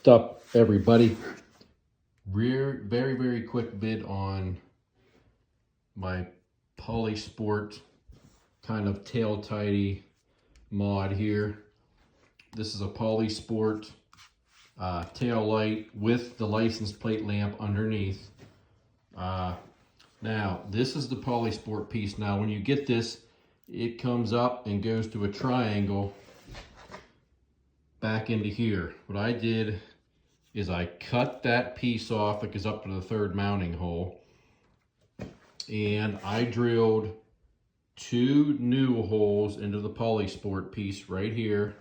What's up, everybody? Very quick vid on my polisport kind of tail tidy mod here. This is a polisport tail light with the license plate lamp underneath. Now this is the polisport piece. Now when you get this, it comes up and goes to a triangle back into here. What I did is I cut that piece off that goes up to the third mounting hole, and I drilled 2 new holes into the polisport piece right here,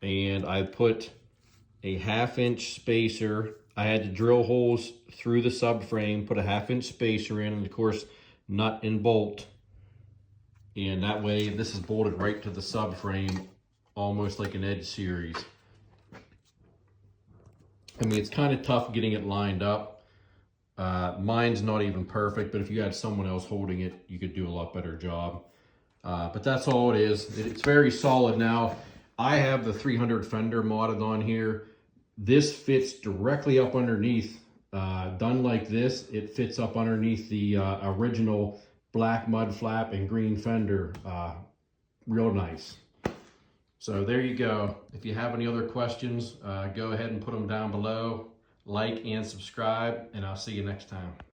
and I put a 1/2 inch spacer. I had to drill holes through the subframe, put a 1/2 inch spacer in, and of course nut and bolt, and that way this is bolted right to the subframe, almost like an edge series. I mean, it's kind of tough getting it lined up. Mine's not even perfect, but if you had someone else holding it, you could do a lot better job. But that's all it is. It's very solid. Now, I have the 300 fender modded on here. This fits directly up underneath. Done like this, it fits up underneath the original black mud flap and green fender. Real nice. So there you go. If you have any other questions, go ahead and put them down below. Like and subscribe, and I'll see you next time.